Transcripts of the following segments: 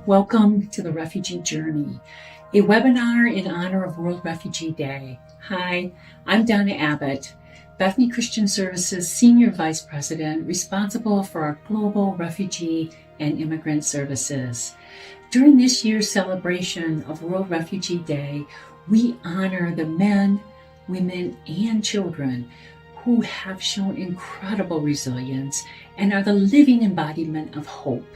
Welcome to the Refugee Journey, a webinar in honor of World Refugee Day. Hi, I'm Dona Abbott, Bethany Christian Services Senior Vice President, responsible for our global refugee and immigrant services. During this year's celebration of World Refugee Day, we honor the men, women, and children who have shown incredible resilience and are the living embodiment of hope.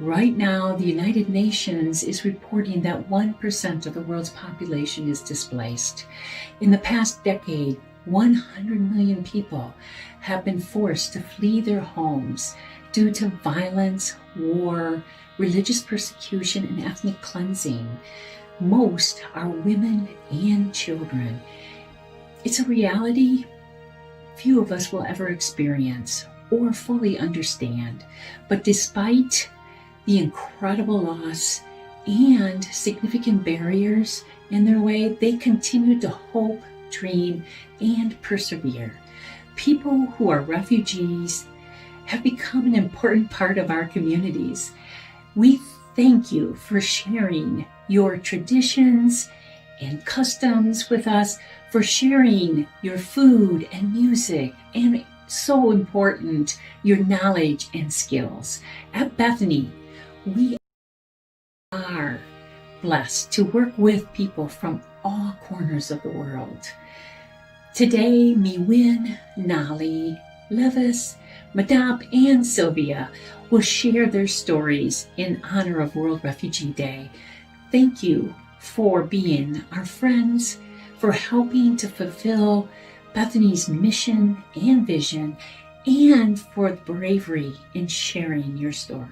Right now, the United Nations is reporting that 1% of the world's population is displaced. In the past decade, 100 million people have been forced to flee their homes due to violence, war, religious persecution, and ethnic cleansing. Most are women and children. It's a reality few of us will ever experience or fully understand. But despite the incredible loss and significant barriers in their way, they continue to hope, dream, and persevere. People who are refugees have become an important part of our communities. We thank you for sharing your traditions and customs with us, for sharing your food and music, and so important, your knowledge and skills. At Bethany, we are blessed to work with people from all corners of the world. Today, My-Uyen, Nali, Levis, Madap, and Sylvia will share their stories in honor of World Refugee Day. Thank you for being our friends, for helping to fulfill Bethany's mission and vision, and for the bravery in sharing your story.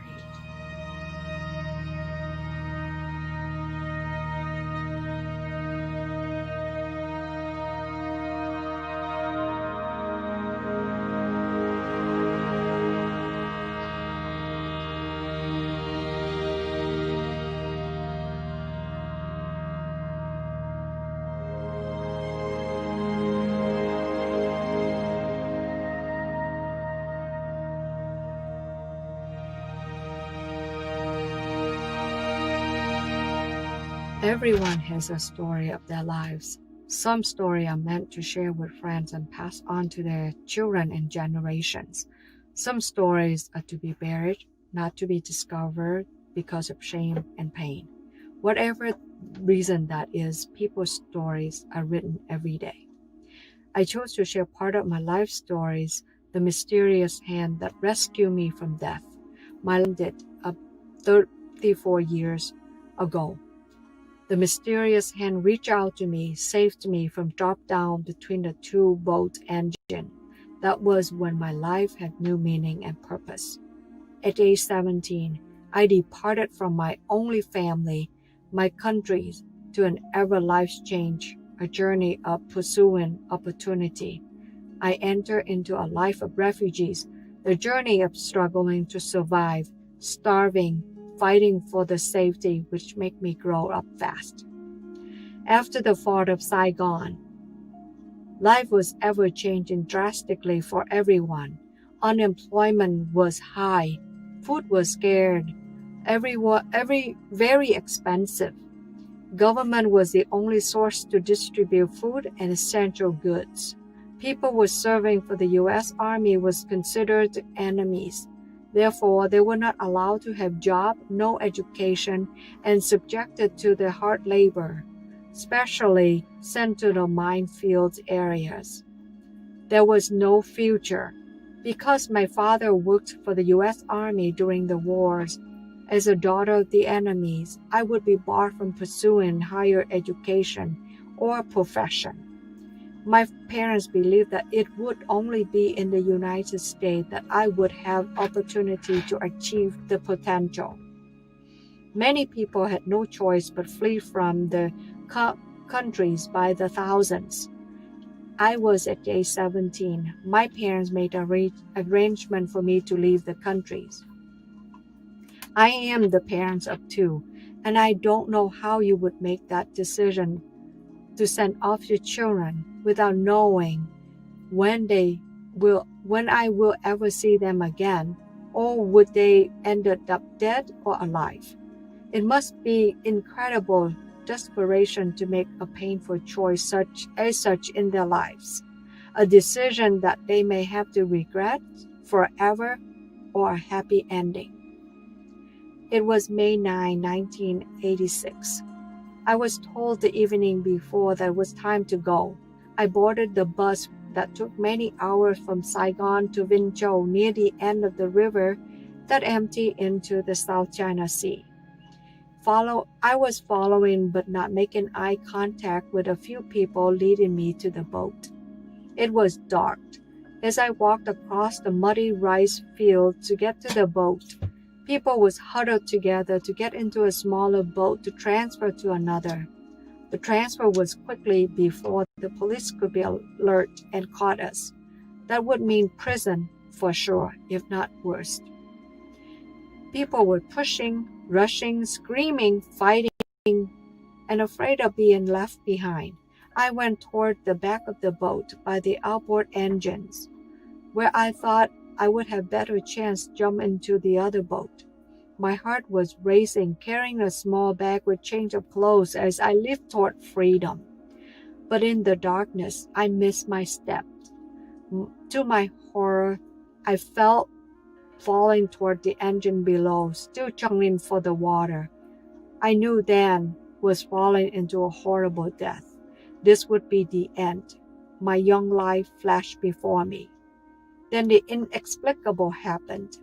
Everyone has a story of their lives. Some stories are meant to share with friends and pass on to their children and generations. Some stories are to be buried, not to be discovered because of shame and pain. Whatever reason that is, people's stories are written every day. I chose to share part of my life stories, the mysterious hand that rescued me from death. My life did 34 years ago. The mysterious hand reached out to me, saved me from drop down between the two boat engines. That was when my life had new meaning and purpose. At age 17, I departed from my only family, my country, to an ever life's change, a journey of pursuing opportunity. I entered into a life of refugees, the journey of struggling to survive, starving, fighting for the safety which make me grow up fast. After the fall of Saigon, life was ever changing drastically for everyone. Unemployment was high, food was scarce, very expensive. Government was the only source to distribute food and essential goods. People were serving for the U.S. Army was considered enemies. Therefore, they were not allowed to have job, no education, and subjected to the hard labor, especially sent to the minefield areas. There was no future. Because my father worked for the U.S. Army during the wars, as a daughter of the enemies, I would be barred from pursuing higher education or profession. My parents believed that it would only be in the United States that I would have opportunity to achieve the potential. Many people had no choice but flee from the countries by the thousands. I was at age 17. My parents made an arrangement for me to leave the countries. I am the parents of two, and I don't know how you would make that decision to send off your children without knowing when I will ever see them again, or would they end up dead or alive. It must be incredible desperation to make a painful choice such in their lives, a decision that they may have to regret forever or a happy ending. It was May 9, 1986. I was told the evening before that it was time to go. I boarded the bus that took many hours from Saigon to Vinh Châu near the end of the river that emptied into the South China Sea. I was following but not making eye contact with a few people leading me to the boat. It was dark. As I walked across the muddy rice field to get to the boat, people was huddled together to get into a smaller boat to transfer to another. The transfer was quickly before the police could be alert and caught us. That would mean prison for sure, if not worse. People were pushing, rushing, screaming, fighting, and afraid of being left behind. I went toward the back of the boat by the outboard engines, where I thought I would have better chance jump into the other boat. My heart was racing, carrying a small bag with change of clothes as I leaped toward freedom. But in the darkness, I missed my step. To my horror, I fell falling toward the engine below, still chuckling for the water. I knew then was falling into a horrible death. This would be the end. My young life flashed before me. Then the inexplicable happened.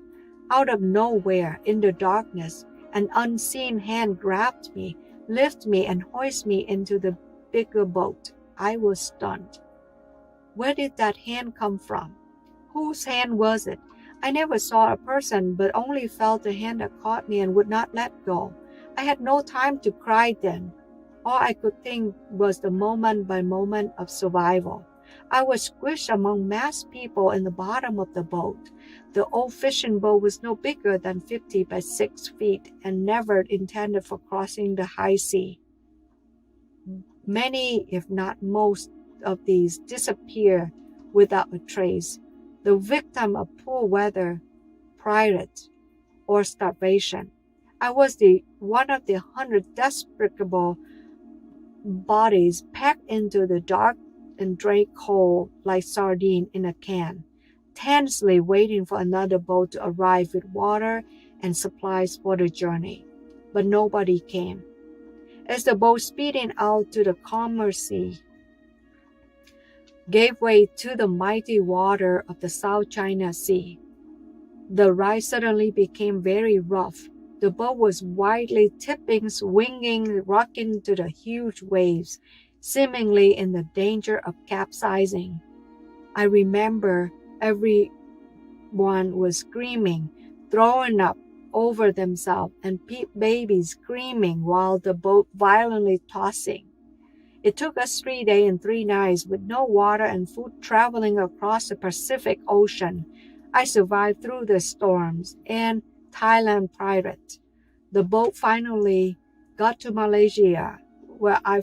Out of nowhere, in the darkness, an unseen hand grabbed me, lifted me, and hoisted me into the bigger boat. I was stunned. Where did that hand come from? Whose hand was it? I never saw a person, but only felt the hand that caught me and would not let go. I had no time to cry then. All I could think was the moment by moment of survival. I was squished among massed people in the bottom of the boat. The old fishing boat was no bigger than 50 by 6 feet and never intended for crossing the high sea. Many, if not most, of these disappeared without a trace, the victim of poor weather, pirate, or starvation. I was one of the 100 despicable bodies packed into the dark and dry cold like sardine in a can, tensely waiting for another boat to arrive with water and supplies for the journey. But nobody came. As the boat speeding out to the calmer sea gave way to the mighty water of the South China Sea, the ride suddenly became very rough. The boat was wildly tipping, swinging, rocking to the huge waves, seemingly in the danger of capsizing. I remember everyone was screaming, throwing up over themselves, and babies screaming while the boat violently tossing. It took us 3 days and 3 nights with no water and food traveling across the Pacific Ocean. I survived through the storms and Thailand pirate. The boat finally got to Malaysia, where I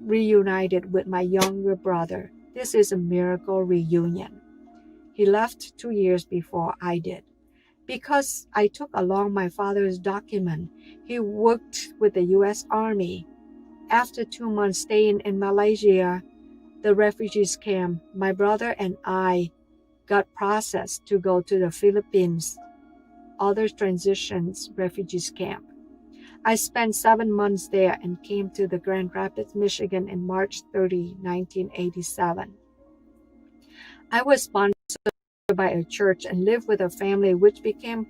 reunited with my younger brother. This is a miracle reunion. He left 2 years before I did. Because I took along my father's document, he worked with the U.S. Army. After 2 months staying in Malaysia, the refugees camp, my brother and I got processed to go to the Philippines, other transitions refugees camp. I spent 7 months there and came to the Grand Rapids, Michigan in March 30, 1987. I was sponsored by a church and lived with a family which became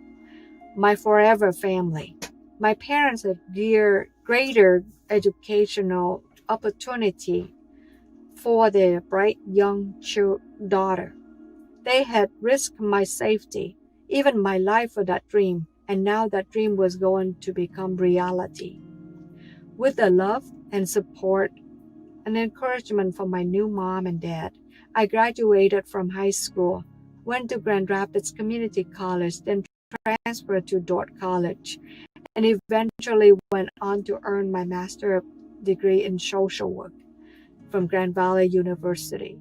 my forever family. My parents had greater educational opportunity for their bright young daughter. They had risked my safety, even my life for that dream, and now that dream was going to become reality. With the love and support and encouragement from my new mom and dad, I graduated from high school, went to Grand Rapids Community College, then transferred to Dordt College, and eventually went on to earn my master's degree in social work from Grand Valley University.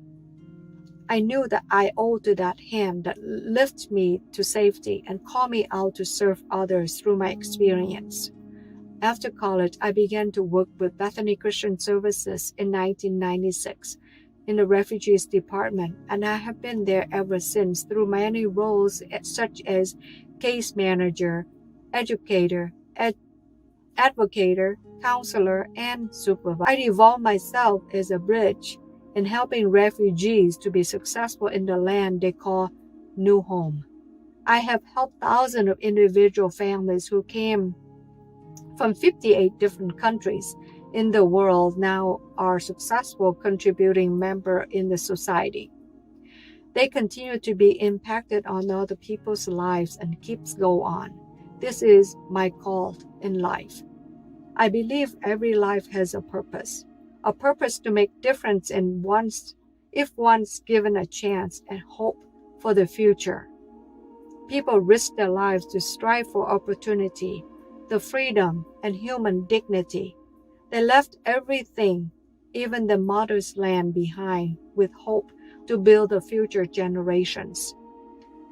I knew that I owed to that hand that lifted me to safety and called me out to serve others through my experience. After college, I began to work with Bethany Christian Services in 1996 in the Refugees Department, and I have been there ever since through many roles such as case manager, educator, advocate, counselor, and supervisor. I evolved myself as a bridge in helping refugees to be successful in the land they call new home. I have helped thousands of individual families who came from 58 different countries in the world now are successful contributing members in the society. They continue to be impacted on other people's lives and keeps go on. This is my call in life. I believe every life has a purpose to make difference in if one's given a chance and hope for the future. People risk their lives to strive for opportunity, the freedom, and human dignity. They left everything, even the mother's land behind, with hope to build the future generations.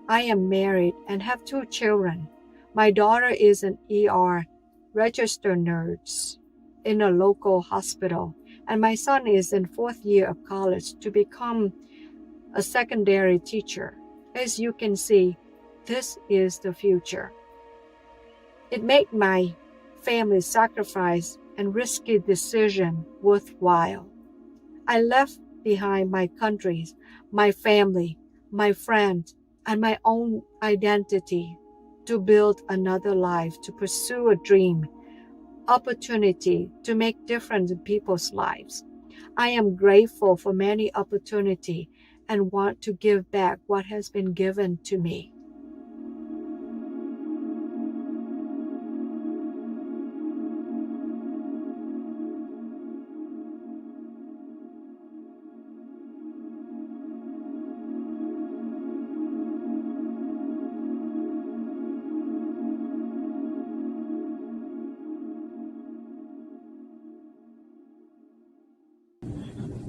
I am married and have 2 children. My daughter is an ER registered nurse in a local hospital, and my son is in 4th year of college to become a secondary teacher. As you can see, this is the future. It made my family sacrifice and risky decision worthwhile. I left behind my countries, my family, my friends, and my own identity to build another life, to pursue a dream, opportunity to make difference in people's lives. I am grateful for many opportunities and want to give back what has been given to me.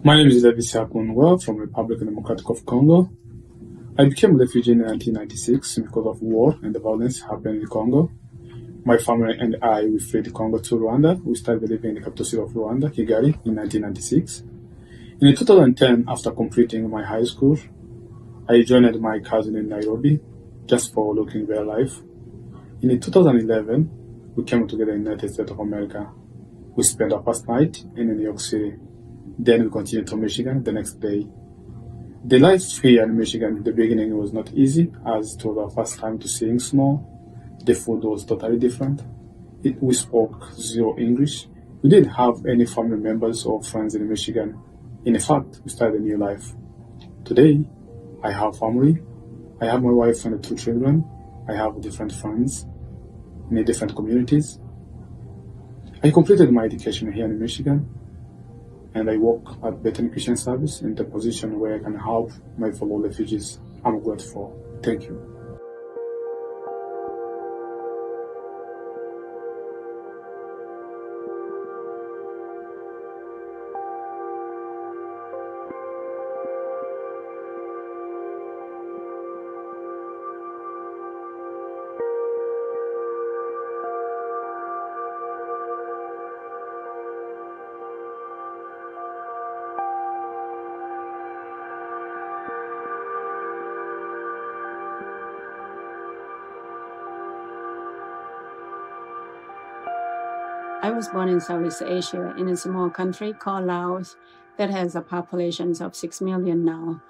My name is Levis Hakundwa from Republic Democratic of Congo. I became a refugee in 1996 because of war and the violence happening in Congo. My family and I, we fled Congo to Rwanda. We started living in the capital city of Rwanda, Kigali, in 1996. In 2010, after completing my high school, I joined my cousin in Nairobi just for looking their life. In 2011, we came together in the United States of America. We spent our first night in New York City. Then we continued to Michigan the next day. The life here in Michigan in the beginning was not easy, as it was our first time to seeing snow. The food was totally different. We spoke zero English. We didn't have any family members or friends in Michigan. In fact, we started a new life. Today, I have family. I have my wife and 2 children. I have different friends in different communities. I completed my education here in Michigan, and I work at Bethany Christian Service in the position where I can help my fellow refugees. I'm grateful. Thank you. I was born in Southeast Asia in a small country called Laos that has a population of 6 million now.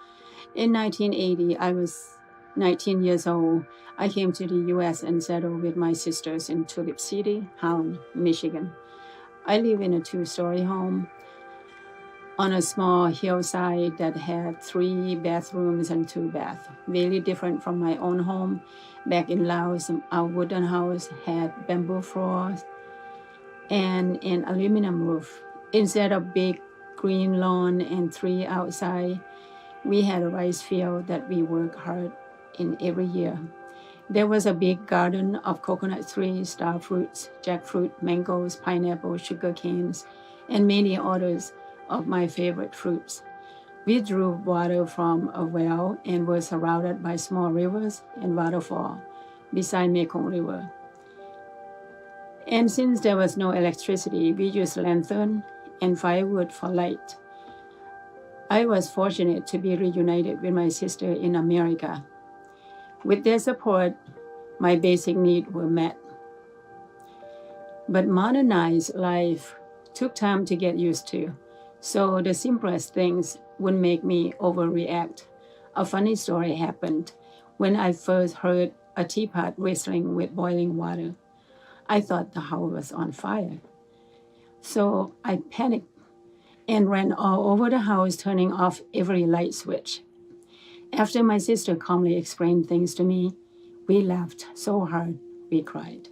In 1980, I was 19 years old. I came to the U.S. and settled with my sisters in Tulip City, Holland, Michigan. I live in a 2-story home on a small hillside that had 3 bathrooms and 2 baths, very different from my own home. Back in Laos, our wooden house had bamboo floors and an aluminum roof. Instead of big green lawn and tree outside, we had a rice field that we worked hard in every year. There was a big garden of coconut trees, star fruits, jackfruit, mangoes, pineapple, sugar canes, and many others of my favorite fruits. We drew water from a well and were surrounded by small rivers and waterfalls beside Mekong River. And since there was no electricity, we used lantern and firewood for light. I was fortunate to be reunited with my sister in America. With their support, my basic needs were met. But modernized life took time to get used to, so the simplest things would make me overreact. A funny story happened when I first heard a teapot whistling with boiling water. I thought the house was on fire. So I panicked and ran all over the house, turning off every light switch. After my sister calmly explained things to me, we laughed so hard we cried.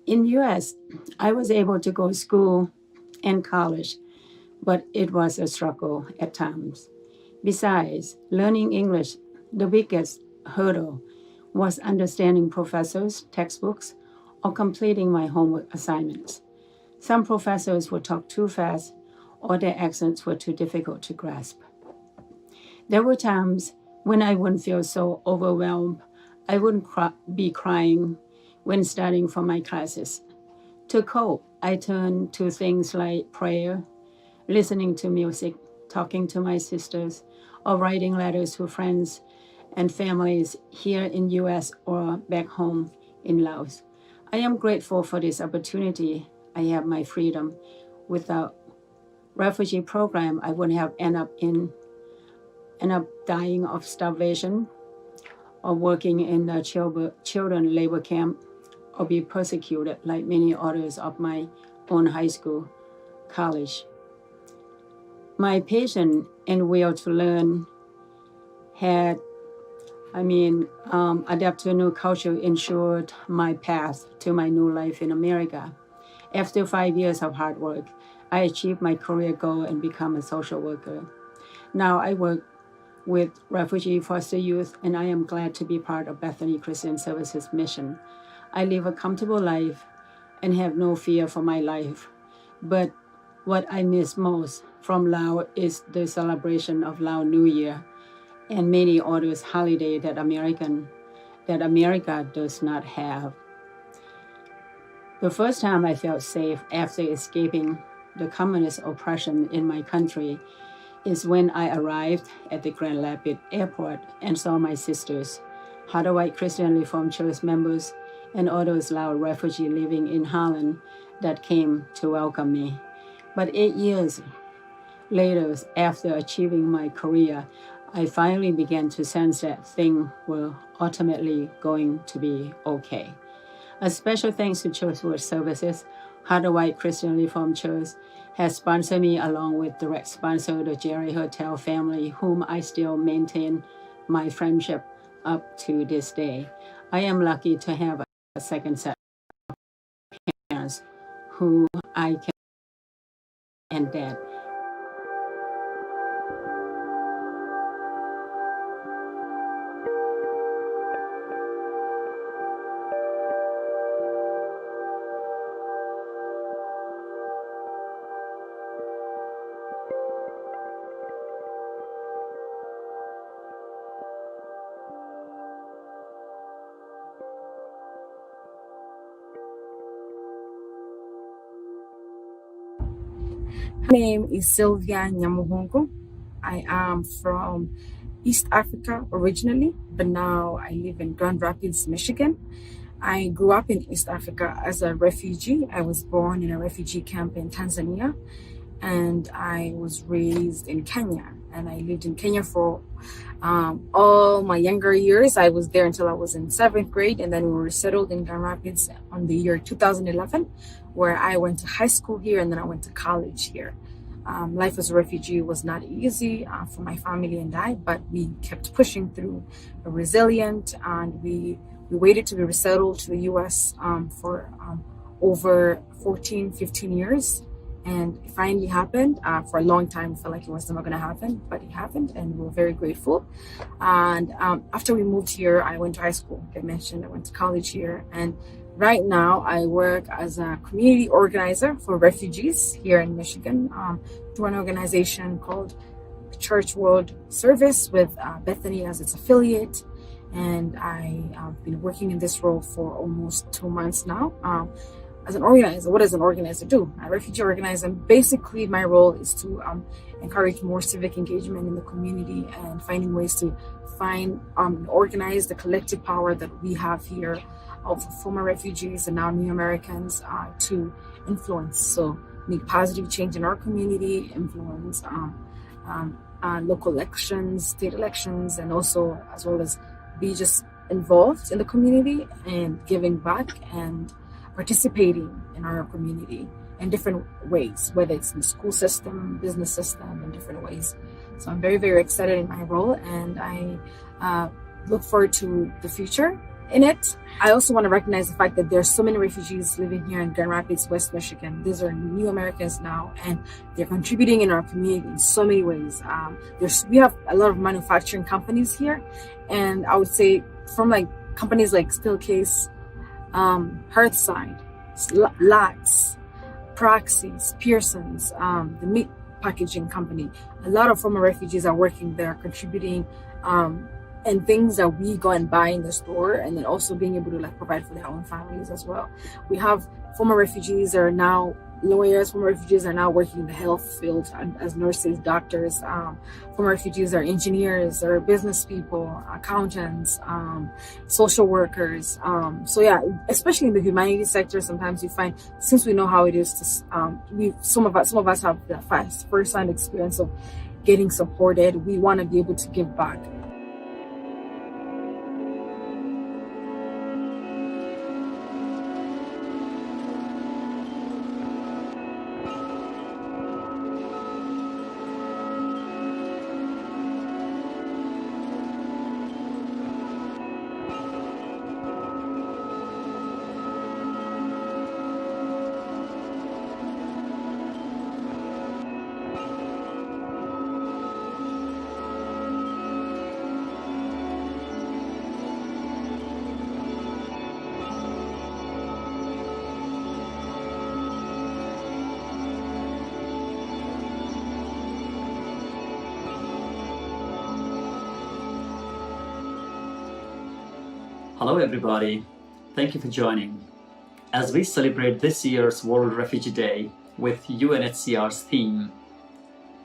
In US, I was able to go to school and college, but it was a struggle at times. Besides, learning English, the biggest hurdle was understanding professors' textbooks or completing my homework assignments. Some professors would talk too fast or their accents were too difficult to grasp. There were times when I wouldn't feel so overwhelmed. I wouldn't be crying when studying for my classes. To cope, I turned to things like prayer, listening to music, talking to my sisters, or writing letters to friends and families here in US or back home in Laos. I am grateful for this opportunity. I have my freedom. Without refugee program, I would have end up dying of starvation or working in a children labor camp or be persecuted like many others of my own high school, college. My patience and will to learn had adapt to a new culture ensured my path to my new life in America. After 5 years of hard work, I achieved my career goal and become a social worker. Now I work with refugee foster youth, and I am glad to be part of Bethany Christian Services mission. I live a comfortable life and have no fear for my life. But what I miss most from Laos is the celebration of Lao New Year and many others holidays that America does not have. The first time I felt safe after escaping the communist oppression in my country is when I arrived at the Grand Rapids airport and saw my sisters, Hadawite Christian Reformed Church members, and others Lao refugees living in Holland that came to welcome me. But 8 years later, after achieving my career, I finally began to sense that things were ultimately going to be okay. A special thanks to Church World Services, Hadawite Christian Reformed Church has sponsored me along with direct sponsor, the Jerry Hotel family, whom I still maintain my friendship up to this day. I am lucky to have a second set of parents who I can and dad. My name is Sylvia Nyamuhongo. I am from East Africa originally, but now I live in Grand Rapids, Michigan. I grew up in East Africa as a refugee. I was born in a refugee camp in Tanzania, and I was raised in Kenya. And I lived in Kenya for all my younger years. I was there until I was in 7th grade, and then we were settled in Grand Rapids on the year 2011, where I went to high school here and then I went to college here. Life as a refugee was not easy for my family and I, but we kept pushing through, resilient, and we waited to be resettled to the US for over 14, 15 years. And it finally happened. For a long time, I felt like it was never going to happen, but it happened, and we're very grateful. And after we moved here, I went to high school. Like I mentioned, I went to college here. And right now, I work as a community organizer for refugees here in Michigan through an organization called Church World Service with Bethany as its affiliate. And I've been working in this role for almost 2 months now. as an organizer, what does an organizer do? A refugee organizer, basically my role is to encourage more civic engagement in the community and finding ways to organize the collective power that we have here of former refugees and now new Americans to influence. So make positive change in our community, influence local elections, state elections, and also as well as be just involved in the community and giving back and participating in our community in different ways, whether it's in the school system, business system, in different ways. So I'm very, very excited in my role, and I look forward to the future in it. I also want to recognize the fact that there's so many refugees living here in Grand Rapids, West Michigan. These are new Americans now, and they're contributing in our community in so many ways. We have a lot of manufacturing companies here, and I would say from like companies like Steelcase, Hearthside, Lats, Proxies, Pearson's, the meat packaging company. A lot of former refugees are working there, contributing and things that we go and buy in the store, and then also being able to like provide for their own families as well. We have former refugees are now lawyers, former refugees are now working in the health field as nurses, doctors, former refugees are engineers or business people, accountants, social workers. So yeah, especially in the humanities sector, sometimes you find, since we know how it is to, some of us have the first-hand experience of getting supported. We want to be able to give back. Hello everybody, thank you for joining. As we celebrate this year's World Refugee Day with UNHCR's theme,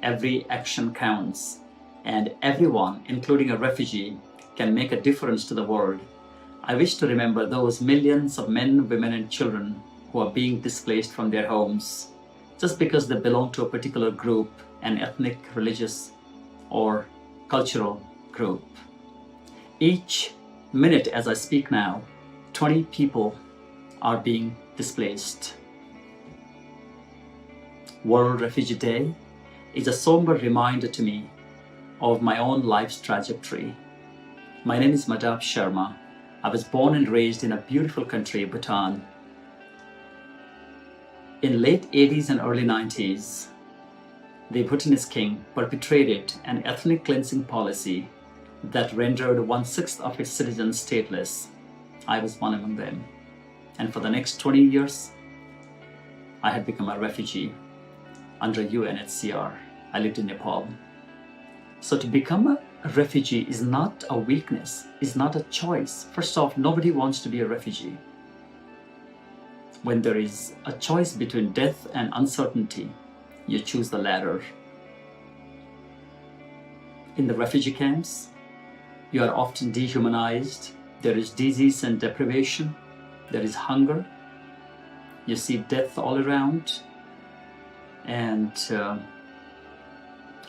Every Action Counts, and everyone, including a refugee, can make a difference to the world, I wish to remember those millions of men, women and children who are being displaced from their homes just because they belong to a particular group, an ethnic, religious or cultural group. Each minute as I speak now, 20 people are being displaced. World Refugee Day is a somber reminder to me of my own life's trajectory. My name is Madap Sharma. I was born and raised in a beautiful country, Bhutan. In late 80s and early 90s, the Bhutanese king perpetrated an ethnic cleansing policy that rendered 1/6 of its citizens stateless. I was one among them. And for the next 20 years, I had become a refugee under UNHCR. I lived in Nepal. So to become a refugee is not a weakness, is not a choice. First off, nobody wants to be a refugee. When there is a choice between death and uncertainty, you choose the latter. In the refugee camps, you are often dehumanized. There is disease and deprivation. There is hunger. You see death all around. And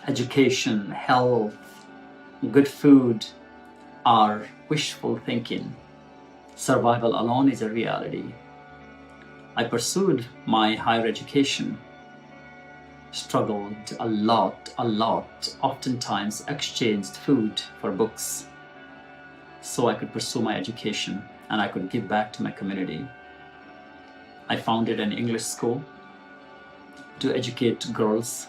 education, health, good food are wishful thinking. Survival alone is a reality. I pursued my higher education, struggled a lot, oftentimes exchanged food for books so I could pursue my education and I could give back to my community. I founded an English school to educate girls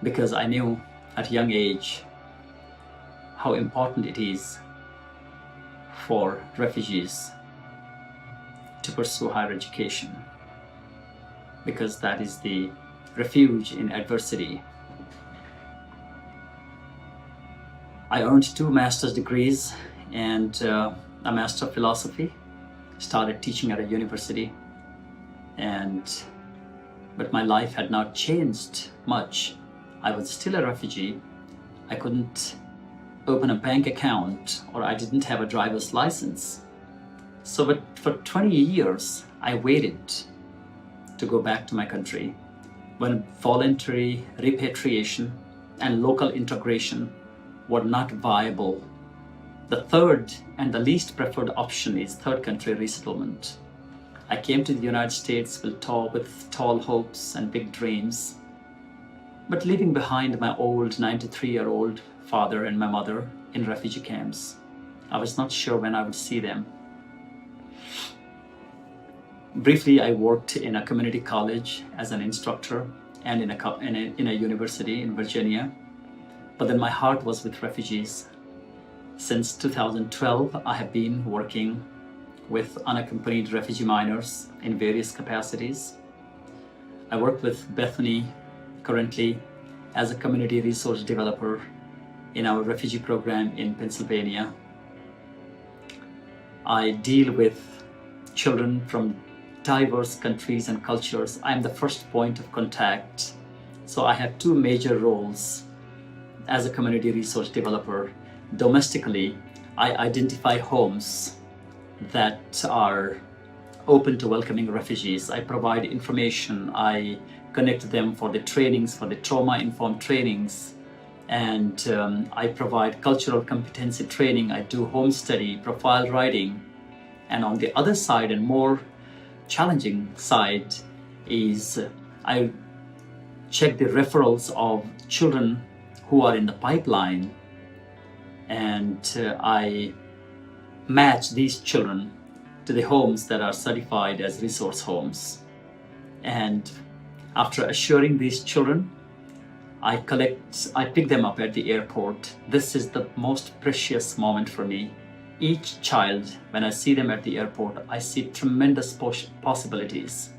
because I knew at a young age how important it is for refugees to pursue higher education, because that is the refuge in adversity. I earned 2 master's degrees and a master of philosophy, started teaching at a university But my life had not changed much. I was still a refugee. I couldn't open a bank account, or I didn't have a driver's license. So but for 20 years, I waited to go back to my country when voluntary repatriation and local integration were not viable. The third and the least preferred option is third country resettlement. I came to the United States with tall hopes and big dreams, but leaving behind my old 93-year-old father and my mother in refugee camps. I was not sure when I would see them. Briefly, I worked in a community college as an instructor and in a university in Virginia, but then my heart was with refugees. Since 2012, I have been working with unaccompanied refugee minors in various capacities. I work with Bethany currently as a community resource developer in our refugee program in Pennsylvania. I deal with children from diverse countries and cultures. I am the first point of contact. So I have two major roles as a community resource developer. Domestically, I identify homes that are open to welcoming refugees. I provide information. I connect them for the trainings, for the trauma-informed trainings. And I provide cultural competency training. I do home study, profile writing. And on the other side, and more challenging side, is I check the referrals of children who are in the pipeline, and I match these children to the homes that are certified as resource homes. And after assuring these children, I pick them up at the airport. This is the most precious moment for me. Each child, when I see them at the airport, I see tremendous possibilities.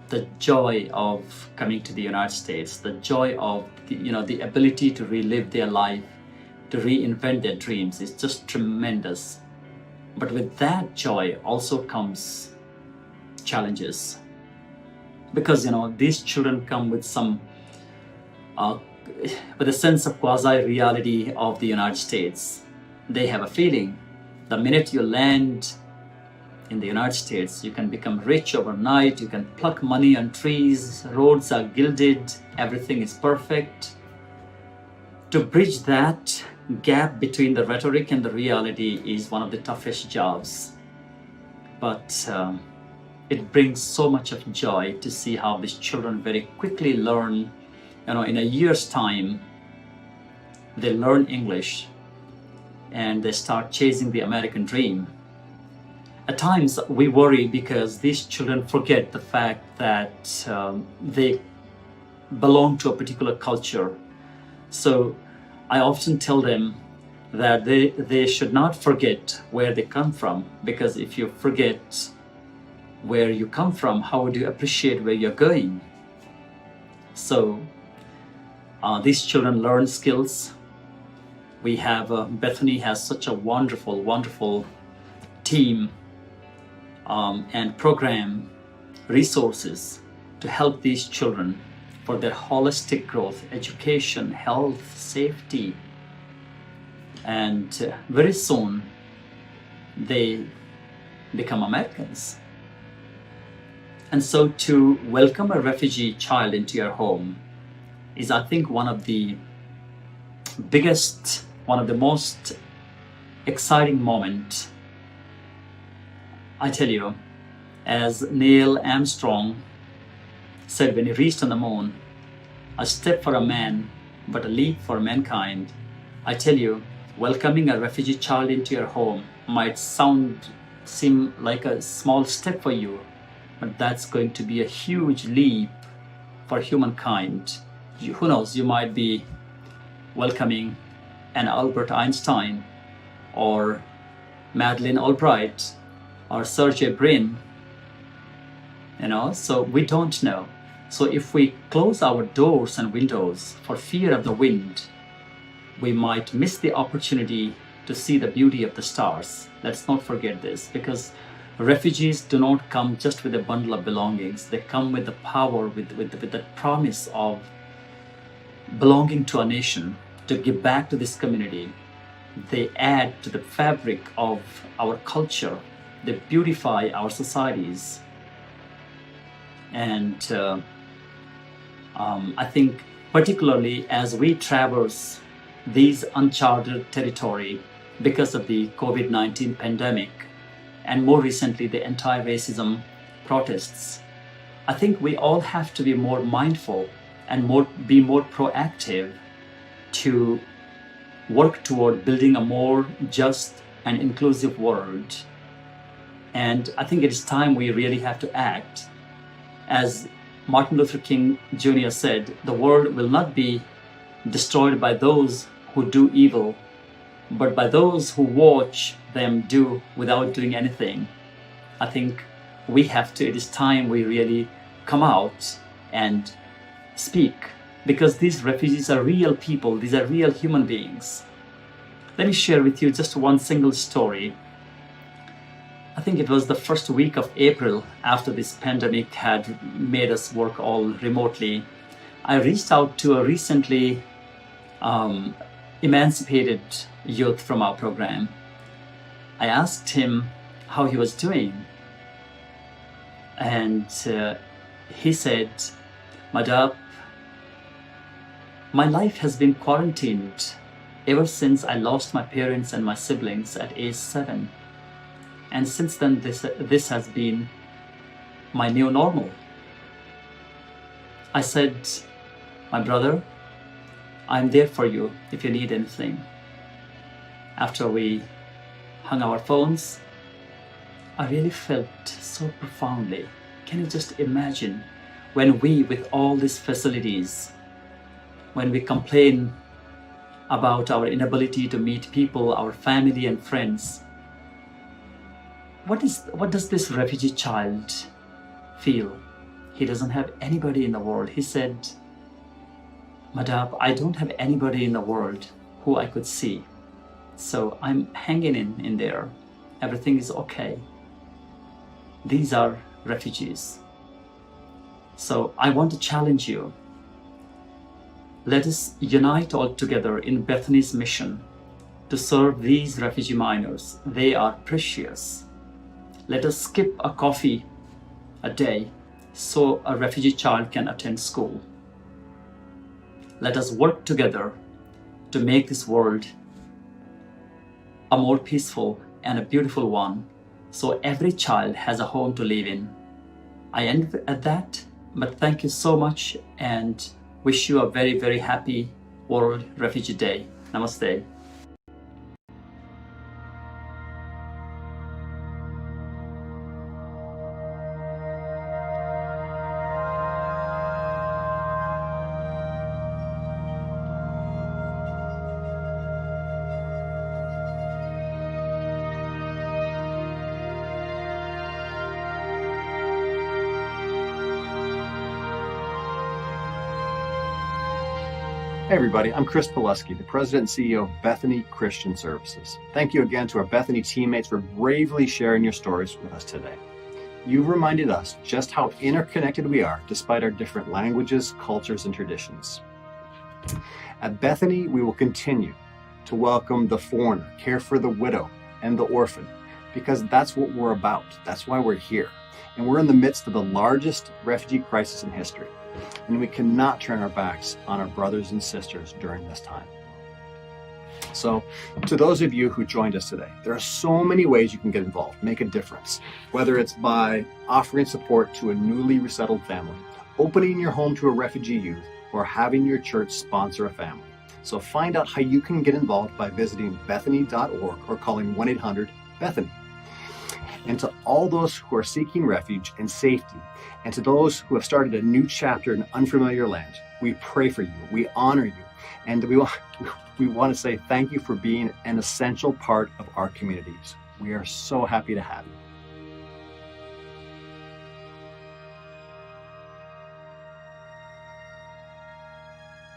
The joy of coming to the United States, the joy of the ability to relive their life, to reinvent their dreams is just tremendous. But with that joy also comes challenges, because these children come with with a sense of quasi-reality of the United States. They have a feeling the minute you land in the United States, you can become rich overnight, you can pluck money on trees, roads are gilded, everything is perfect. To bridge that gap between the rhetoric and the reality is one of the toughest jobs. But it brings so much of joy to see how these children very quickly learn. In a year's time, they learn English and they start chasing the American dream. At times we worry because these children forget the fact that they belong to a particular culture. So I often tell them that they should not forget where they come from, because if you forget where you come from, how would you appreciate where you're going? So these children learn skills. We have, Bethany has such a wonderful, wonderful team and program resources to help these children for their holistic growth, education, health, safety. And very soon they become Americans. And so to welcome a refugee child into your home is, I think, one of the biggest, one of the most exciting moments. I tell you, as Neil Armstrong said when he reached on the moon, a step for a man, but a leap for mankind. I tell you, welcoming a refugee child into your home might seem like a small step for you, but that's going to be a huge leap for humankind. Who knows, you might be welcoming an Albert Einstein or Madeleine Albright or Sergey Brin, so we don't know. So if we close our doors and windows for fear of the wind, we might miss the opportunity to see the beauty of the stars. Let's not forget this, because refugees do not come just with a bundle of belongings. They come with the power, with the promise of belonging to a nation, to give back to this community. They add to the fabric of our culture. They beautify our societies. And I think particularly as we traverse these uncharted territory because of the COVID-19 pandemic, and more recently the anti-racism protests, I think we all have to be more mindful and be more proactive to work toward building a more just and inclusive world. And I think it is time we really have to act. As Martin Luther King Jr. said, the world will not be destroyed by those who do evil, but by those who watch them do without doing anything. I think it is time we really come out and speak, because these refugees are real people, these are real human beings. Let me share with you just one single story. I think it was the first week of April, after this pandemic had made us work all remotely. I reached out to a recently emancipated youth from our program. I asked him how he was doing, and he said, "Madap, my life has been quarantined ever since I lost my parents and my siblings at age 7. And since then, this has been my new normal." I said, "My brother, I'm there for you if you need anything." After we hung our phones, I really felt so profoundly. Can you just imagine when we, with all these facilities, when we complain about our inability to meet people, our family and friends, what does this refugee child feel? He doesn't have anybody in the world. He said, "Madap, I don't have anybody in the world who I could see. So I'm hanging in there. Everything is okay." These are refugees. So I want to challenge you. Let us unite all together in Bethany's mission to serve these refugee minors. They are precious. Let us skip a coffee a day so a refugee child can attend school. Let us work together to make this world a more peaceful and a beautiful one, so every child has a home to live in. I end at that, but thank you so much and wish you a very, very happy World Refugee Day. Namaste. Hey everybody, I'm Chris Palusky, the President and CEO of Bethany Christian Services. Thank you again to our Bethany teammates for bravely sharing your stories with us today. You've reminded us just how interconnected we are despite our different languages, cultures, and traditions. At Bethany, we will continue to welcome the foreigner, care for the widow and the orphan, because that's what we're about. That's why we're here. And we're in the midst of the largest refugee crisis in history. And we cannot turn our backs on our brothers and sisters during this time. So, to those of you who joined us today, there are so many ways you can get involved, make a difference, whether it's by offering support to a newly resettled family, opening your home to a refugee youth, or having your church sponsor a family. So find out how you can get involved by visiting bethany.org or calling 1-800-BETHANY. And to all those who are seeking refuge and safety, and to those who have started a new chapter in unfamiliar land, we pray for you, we honor you, and we want to say thank you for being an essential part of our communities. We are so happy to have you.